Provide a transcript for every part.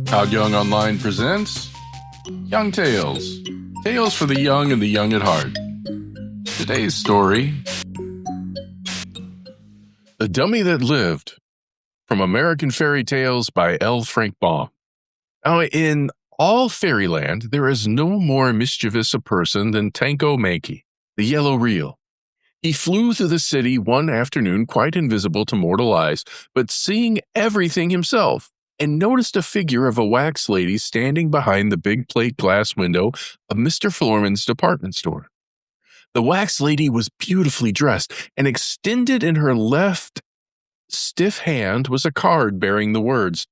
Todd Young Online presents Young Tales. Tales for the young and the young at heart. Today's story, The Dummy That Lived, from American Fairy Tales by L. Frank Baum. Now, in all fairyland, there is no more mischievous a person than Tanko-Mankie the Yellow Ryl. He flew through the city one afternoon quite invisible to mortal eyes, but seeing everything himself, and noticed a figure of a wax lady standing behind the big plate glass window of Mr. Floorman's department store. The wax lady was beautifully dressed, and extended in her left stiff hand was a card bearing the words,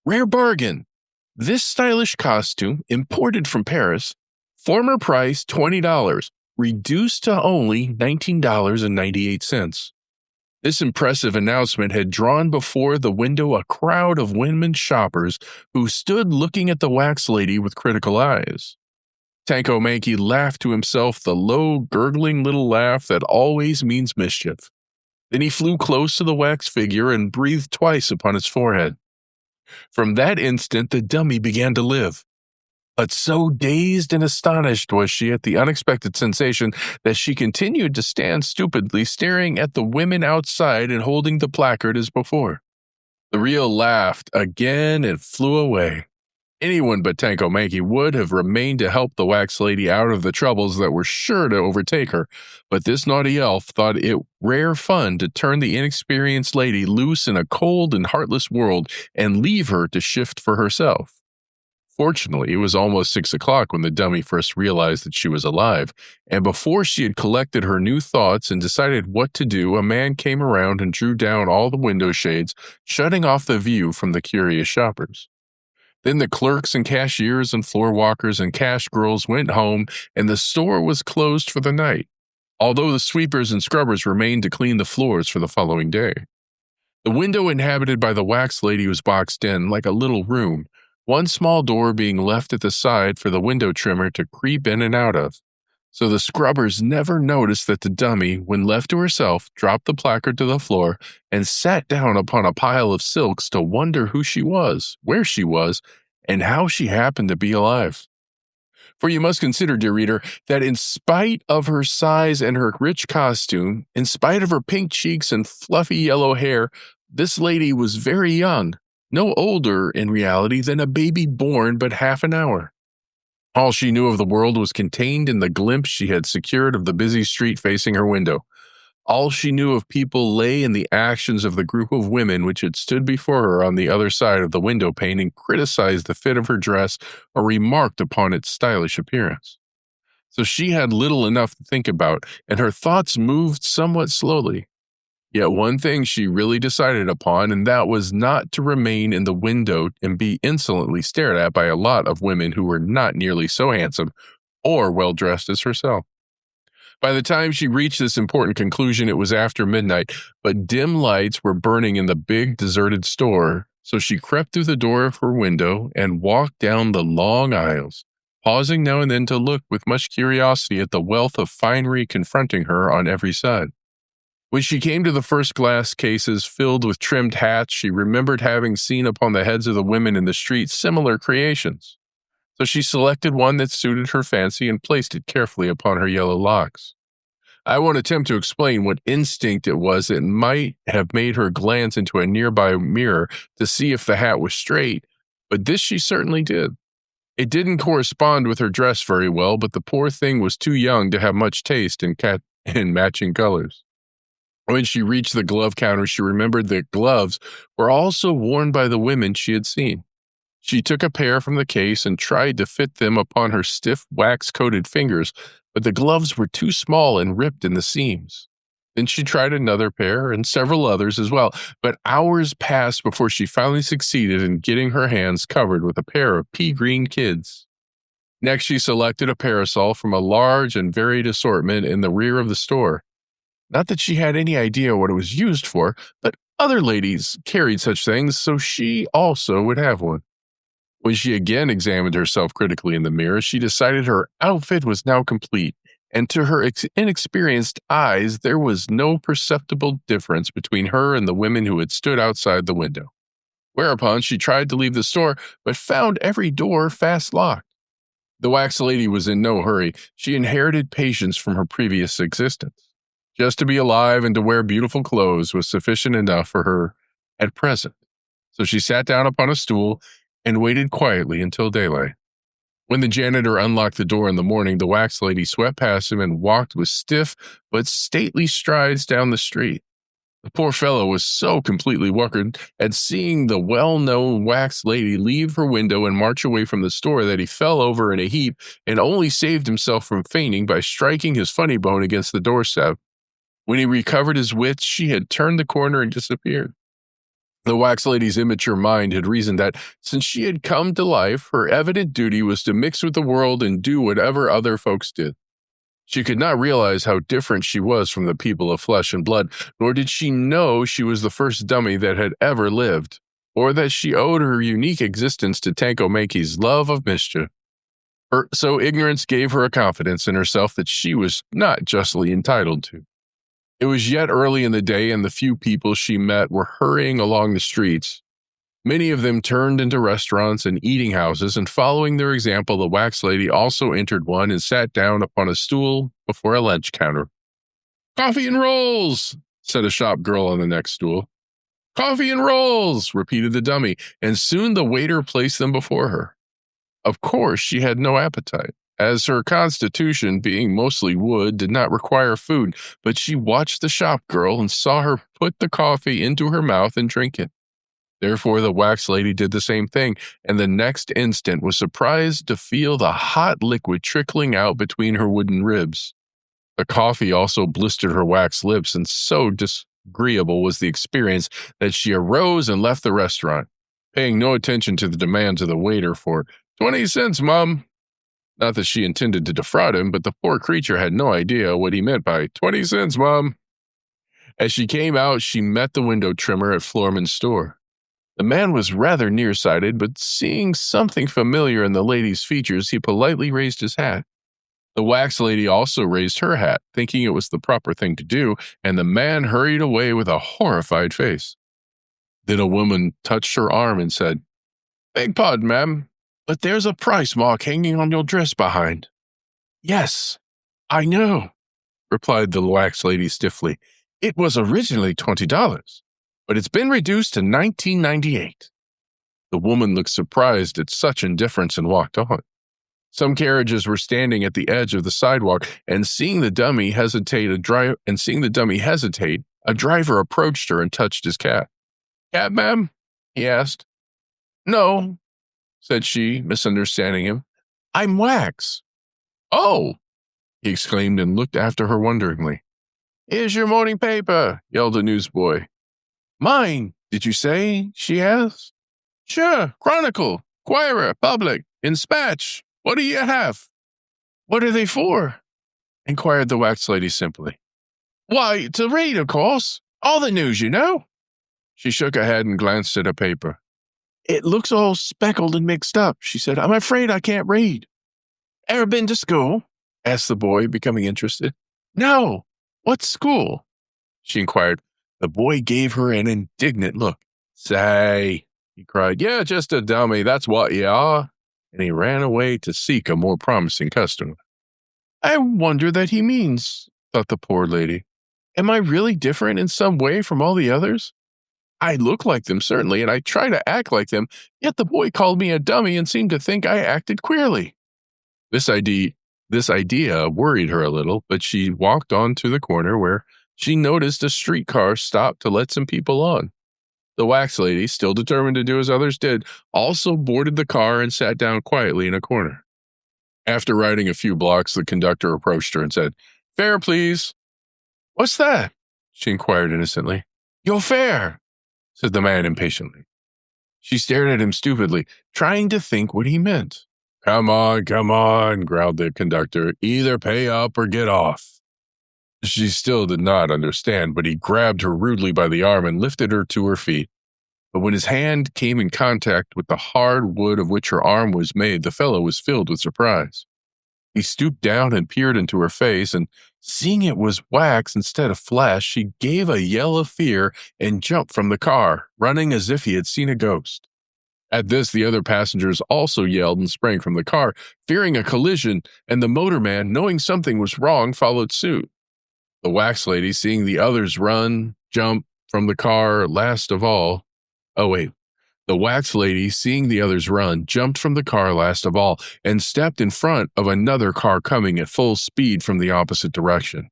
"Rare bargain. This stylish costume, imported from Paris, former price $20, reduced to only $19.98. This impressive announcement had drawn before the window a crowd of women shoppers who stood looking at the wax lady with critical eyes. Tanko-Mankie laughed to himself the low, gurgling little laugh that always means mischief. Then he flew close to the wax figure and breathed twice upon its forehead. From that instant, the dummy began to live. But so dazed and astonished was she at the unexpected sensation that she continued to stand stupidly staring at the women outside and holding the placard as before. The Ryl laughed again and flew away. Anyone but Tanko-Mankie would have remained to help the wax lady out of the troubles that were sure to overtake her, but this naughty elf thought it rare fun to turn the inexperienced lady loose in a cold and heartless world and leave her to shift for herself. Fortunately, it was almost 6 o'clock when the dummy first realized that she was alive, and before she had collected her new thoughts and decided what to do, a man came around and drew down all the window shades, shutting off the view from the curious shoppers. Then the clerks and cashiers and floor walkers and cash girls went home, and the store was closed for the night, although the sweepers and scrubbers remained to clean the floors for the following day. The window inhabited by the wax lady was boxed in like a little room, one small door being left at the side for the window trimmer to creep in and out of. So the scrubbers never noticed that the dummy, when left to herself, dropped the placard to the floor and sat down upon a pile of silks to wonder who she was, where she was, and how she happened to be alive. For you must consider, dear reader, that in spite of her size and her rich costume, in spite of her pink cheeks and fluffy yellow hair, this lady was very young. No older, in reality, than a baby born but half an hour. All she knew of the world was contained in the glimpse she had secured of the busy street facing her window. All she knew of people lay in the actions of the group of women which had stood before her on the other side of the window pane and criticized the fit of her dress or remarked upon its stylish appearance. So she had little enough to think about, and her thoughts moved somewhat slowly. Yet one thing she really decided upon, and that was not to remain in the window and be insolently stared at by a lot of women who were not nearly so handsome or well-dressed as herself. By the time she reached this important conclusion, it was after midnight, but dim lights were burning in the big deserted store, so she crept through the door of her window and walked down the long aisles, pausing now and then to look with much curiosity at the wealth of finery confronting her on every side. When she came to the first glass cases filled with trimmed hats, she remembered having seen upon the heads of the women in the street similar creations. So she selected one that suited her fancy and placed it carefully upon her yellow locks. I won't attempt to explain what instinct it was that might have made her glance into a nearby mirror to see if the hat was straight, but this she certainly did. It didn't correspond with her dress very well, but the poor thing was too young to have much taste in matching colors. When she reached the glove counter, she remembered that gloves were also worn by the women she had seen. She took a pair from the case and tried to fit them upon her stiff, wax-coated fingers, but the gloves were too small and ripped in the seams. Then she tried another pair and several others as well, but hours passed before she finally succeeded in getting her hands covered with a pair of pea-green kids. Next, she selected a parasol from a large and varied assortment in the rear of the store. Not that she had any idea what it was used for, but other ladies carried such things, so she also would have one. When she again examined herself critically in the mirror, she decided her outfit was now complete, and to her inexperienced eyes, there was no perceptible difference between her and the women who had stood outside the window. Whereupon she tried to leave the store, but found every door fast locked. The wax lady was in no hurry. She inherited patience from her previous existence. Just to be alive and to wear beautiful clothes was sufficient enough for her at present. So she sat down upon a stool and waited quietly until daylight. When the janitor unlocked the door in the morning, the wax lady swept past him and walked with stiff but stately strides down the street. The poor fellow was so completely whuckered at seeing the well-known wax lady leave her window and march away from the store that he fell over in a heap and only saved himself from fainting by striking his funny bone against the doorstep. When he recovered his wits, she had turned the corner and disappeared. The wax lady's immature mind had reasoned that, since she had come to life, her evident duty was to mix with the world and do whatever other folks did. She could not realize how different she was from the people of flesh and blood, nor did she know she was the first dummy that had ever lived, or that she owed her unique existence to Tanko-Mankie's love of mischief. So ignorance gave her a confidence in herself that she was not justly entitled to. It was yet early in the day, and the few people she met were hurrying along the streets. Many of them turned into restaurants and eating houses, and following their example, the wax lady also entered one and sat down upon a stool before a lunch counter. "Coffee and rolls," said a shop girl on the next stool. "Coffee and rolls," repeated the dummy, and soon the waiter placed them before her. Of course, she had no appetite, as her constitution, being mostly wood, did not require food, but she watched the shop girl and saw her put the coffee into her mouth and drink it. Therefore, the wax lady did the same thing, and the next instant was surprised to feel the hot liquid trickling out between her wooden ribs. The coffee also blistered her wax lips, and so disagreeable was the experience that she arose and left the restaurant, paying no attention to the demands of the waiter for 20 cents, Mum. Not that she intended to defraud him, but the poor creature had no idea what he meant by 20 cents, Mum. As she came out, she met the window trimmer at Floorman's store. The man was rather nearsighted, but seeing something familiar in the lady's features, he politely raised his hat. The wax lady also raised her hat, thinking it was the proper thing to do, and the man hurried away with a horrified face. Then a woman touched her arm and said, "Beg pardon, ma'am, but there's a price mark hanging on your dress behind." "Yes, I know," replied the wax lady stiffly. "It was originally $20. But it's been reduced to $19.98. The woman looked surprised at such indifference and walked on. Some carriages were standing at the edge of the sidewalk, and seeing the dummy hesitate, a driver approached her and touched his cap. "Cab, ma'am?" he asked. "No," said she, misunderstanding him. "I'm Wax." "Oh!" he exclaimed and looked after her wonderingly. "Here's your morning paper," yelled a newsboy. "Mine, did you say?" she asked. "Sure, Chronicle, Enquirer, Public, Dispatch. What do you have?" "What are they for?" inquired the wax lady simply. "Why, to read, of course. All the news, you know." She shook her head and glanced at a paper. "It looks all speckled and mixed up," she said. "I'm afraid I can't read." "Ever been to school?" asked the boy, becoming interested. "No. What school?" she inquired. The boy gave her an indignant look. "Say," he cried, "you're just a dummy, that's what you are." And he ran away to seek a more promising customer. "I wonder that he means," thought the poor lady. "Am I really different in some way from all the others? I look like them, certainly, and I try to act like them, yet the boy called me a dummy and seemed to think I acted queerly." This idea worried her a little, but she walked on to the corner where she noticed a streetcar stopped to let some people on. The wax lady, still determined to do as others did, also boarded the car and sat down quietly in a corner. After riding a few blocks, the conductor approached her and said, "Fare, please." "What's that?" she inquired innocently. "Your fare," said the man impatiently. She stared at him stupidly, trying to think what he meant. Come on, growled the conductor. "Either pay up or get off." She still did not understand, but he grabbed her rudely by the arm and lifted her to her feet. But when his hand came in contact with the hard wood of which her arm was made, the fellow was filled with surprise. He stooped down and peered into her face, and Seeing it was wax instead of flesh, she gave a yell of fear and jumped from the car, running as if he had seen a ghost. At this, the other passengers also yelled and sprang from the car, fearing a collision, and the motorman, knowing something was wrong, followed suit. The wax lady, seeing the others run, jump from the car last of all. The wax lady, seeing the others run, jumped from the car last of all and stepped in front of another car coming at full speed from the opposite direction.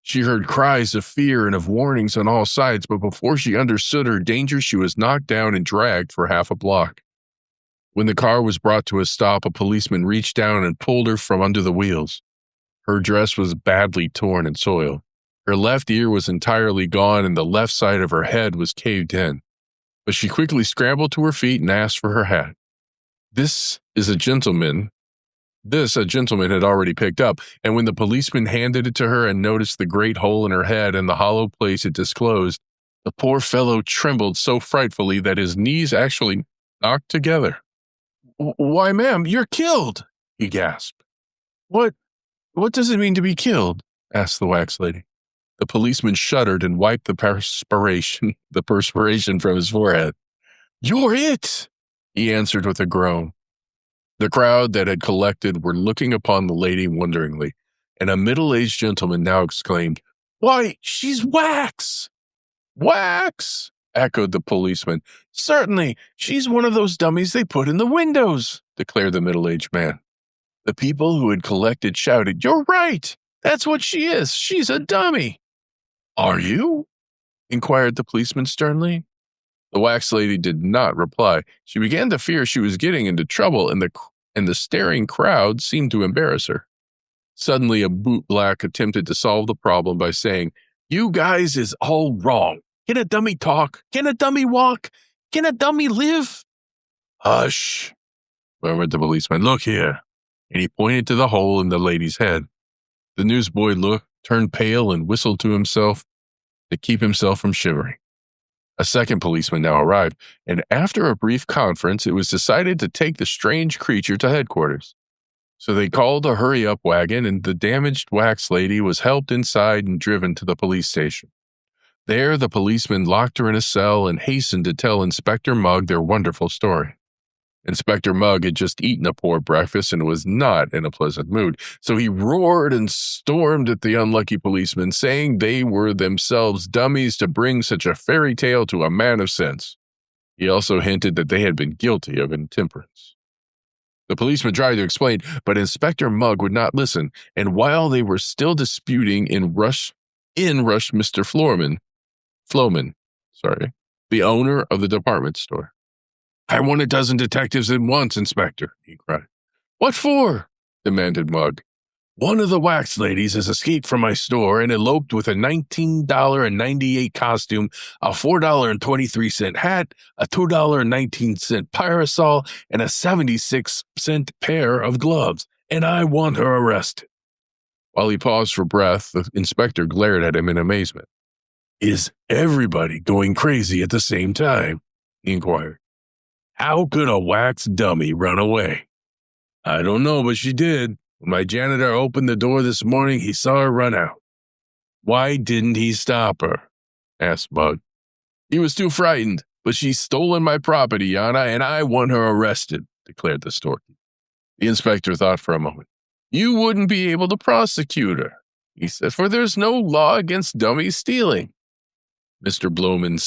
She heard cries of fear and of warnings on all sides, but before she understood her danger, she was knocked down and dragged for half a block. When the car was brought to a stop, a policeman reached down and pulled her from under the wheels. Her dress was badly torn and soiled. Her left ear was entirely gone and the left side of her head was caved in. But she quickly scrambled to her feet and asked for her hat. This a gentleman had already picked up, and when the policeman handed it to her and noticed the great hole in her head and the hollow place it disclosed, the poor fellow trembled so frightfully that his knees actually knocked together. "Why, ma'am, you're killed," he gasped. What does it mean to be killed?" asked the wax lady. The policeman shuddered and wiped the perspiration from his forehead. "You're it," he answered with a groan. The crowd that had collected were looking upon the lady wonderingly, and a middle-aged gentleman now exclaimed, "Why, she's wax!" "Wax!" echoed the policeman. "Certainly, she's one of those dummies they put in the windows," declared the middle-aged man. The people who had collected shouted, "You're right! That's what she is! She's a dummy!" "Are you?" inquired the policeman sternly. The wax lady did not reply. She began to fear she was getting into trouble, and the staring crowd seemed to embarrass her. Suddenly, a bootblack attempted to solve the problem by saying, "You guys is all wrong. Can a dummy talk? Can a dummy walk? Can a dummy live?" "Hush," murmured the policeman. "Look here." And he pointed to the hole in the lady's head. The newsboy looked, turned pale, and whistled to himself to keep himself from shivering. A second policeman now arrived, and after a brief conference, it was decided to take the strange creature to headquarters. So they called a hurry-up wagon, and the damaged wax lady was helped inside and driven to the police station. There, the policeman locked her in a cell and hastened to tell Inspector Mugg their wonderful story. Inspector Mugg had just eaten a poor breakfast and was not in a pleasant mood, so he roared and stormed at the unlucky policemen, saying they were themselves dummies to bring such a fairy tale to a man of sense. He also hinted that they had been guilty of intemperance. The policeman tried to explain, but Inspector Mugg would not listen, and while they were still disputing, in rushed Mr. Floman, the owner of the department store. "I want a dozen detectives at once, Inspector," he cried. "What for?" demanded Mugg. "One of the wax ladies has escaped from my store and eloped with a $19.98 costume, a $4.23 hat, a $2.19 parasol, and a 76-cent pair of gloves, and I want her arrested." While he paused for breath, the inspector glared at him in amazement. "Is everybody going crazy at the same time?" he inquired. "How could a wax dummy run away?" "I don't know, but she did. When my janitor opened the door this morning, he saw her run out." "Why didn't he stop her?" asked Mugg. "He was too frightened, but she's stolen my property, Yana, and I want her arrested," declared the storekeeper. The inspector thought for a moment. "You wouldn't be able to prosecute her," he said, "for there's no law against dummies stealing." Mr. Floman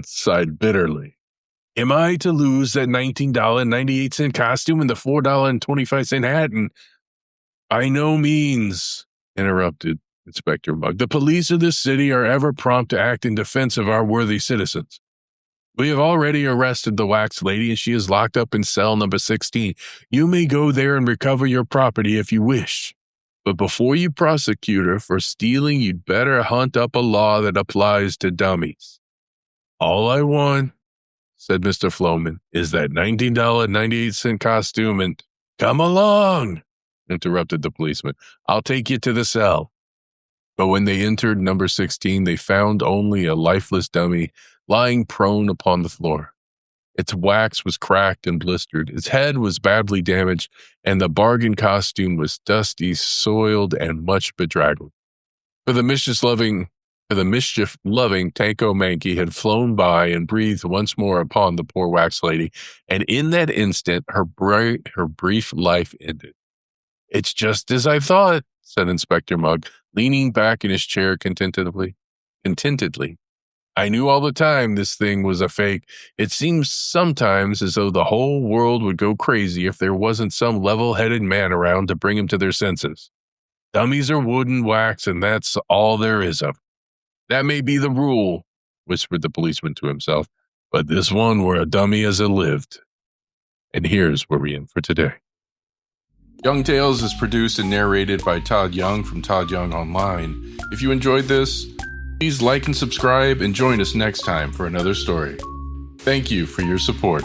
sighed bitterly. "Am I to lose that $19.98 costume and the $4.25 hat? And by no means," interrupted Inspector Mugg. "The police of this city are ever prompt to act in defense of our worthy citizens. We have already arrested the wax lady, and she is locked up in cell number 16. You may go there and recover your property if you wish. But before you prosecute her for stealing, you'd better hunt up a law that applies to dummies." "All I want," said Mr. Floman, "is that $19.98 costume and—" "Come along," interrupted the policeman. "I'll take you to the cell." But when they entered number 16, they found only a lifeless dummy lying prone upon the floor. Its wax was cracked and blistered, its head was badly damaged, and the bargain costume was dusty, soiled, and much bedraggled. For the mischief-loving Tanko-Mankie had flown by and breathed once more upon the poor wax lady, and in that instant her brief life ended. "It's just as I thought," said Inspector Mugg, leaning back in his chair contentedly. "I knew all the time this thing was a fake. It seems sometimes as though the whole world would go crazy if there wasn't some level-headed man around to bring them to their senses. Dummies are wood and wax, and that's all there is of them. That may be the rule," whispered the policeman to himself, "but this one were a dummy as it lived." And here's where we end for today. Young Tales is produced and narrated by Todd Young from Todd Young Online. If you enjoyed this, please like and subscribe and join us next time for another story. Thank you for your support.